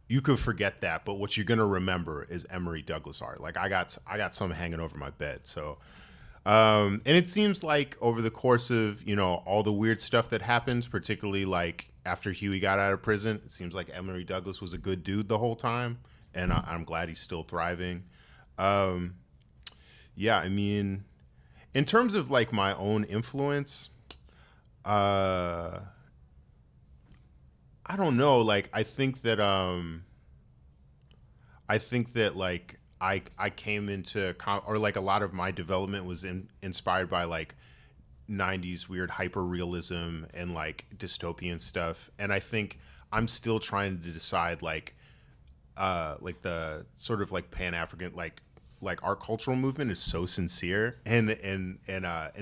you could forget that, but what you're gonna remember is Emory Douglas art. Like I got some hanging over my bed. So And it seems like over the course of, all the weird stuff that happens, particularly like after Huey got out of prison, it seems like Emory Douglas was a good dude the whole time. And I'm glad he's still thriving. Yeah, I mean, in terms of like my own influence, I don't know. Like, I think that like I came into or like a lot of my development was inspired by like 90s weird hyper realism and like dystopian stuff, and I think I'm still trying to decide like the sort of like Pan-African like our cultural movement is so sincere and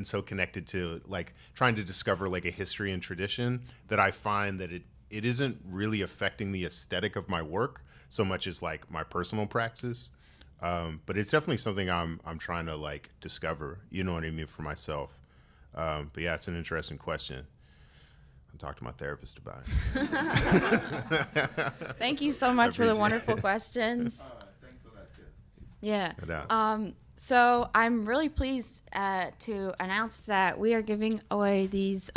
so connected to like trying to discover like a history and tradition that I find that it isn't really affecting the aesthetic of my work so much as like my personal praxis. But it's definitely something I'm trying to like discover, you know what I mean, for myself. But yeah, it's an interesting question. I'll talk to my therapist about it. Thank you so much for the wonderful questions. Thanks for that, too. Yeah. No doubt. So I'm really pleased to announce that we are giving away these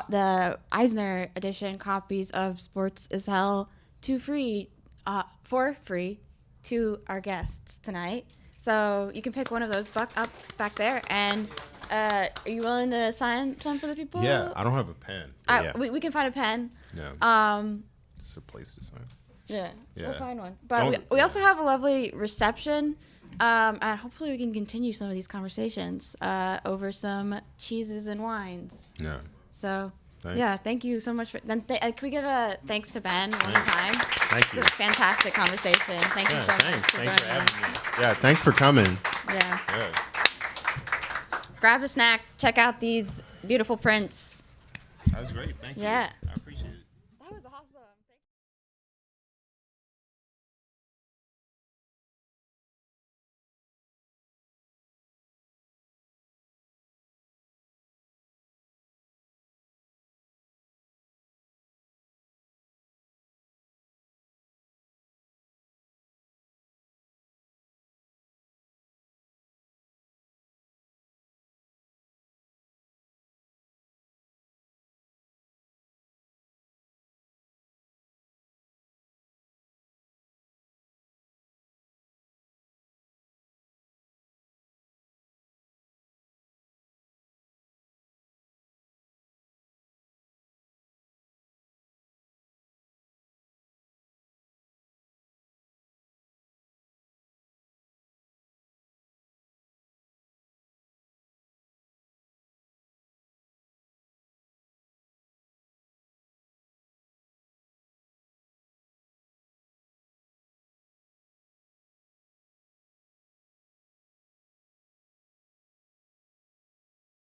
the Eisner edition copies of Sports is Hell for free to our guests tonight. So you can pick one of those up back there. And are you willing to sign some for the people? Yeah, I don't have a pen. Yeah. We can find a pen. Yeah. Just a place to sign. Yeah, Yeah. we'll find one. But we also have a lovely reception, and hopefully we can continue some of these conversations over some cheeses and wines. Yeah. So, Thanks. yeah, thank you so much. Can we give a thanks to Ben one more time? Thank you. It's a fantastic conversation. Thank you so much Thanks for for joining having us. me. Yeah, thanks for coming. Yeah. Yeah. Grab a snack. Check out these beautiful prints. That was great. Thank you. Yeah.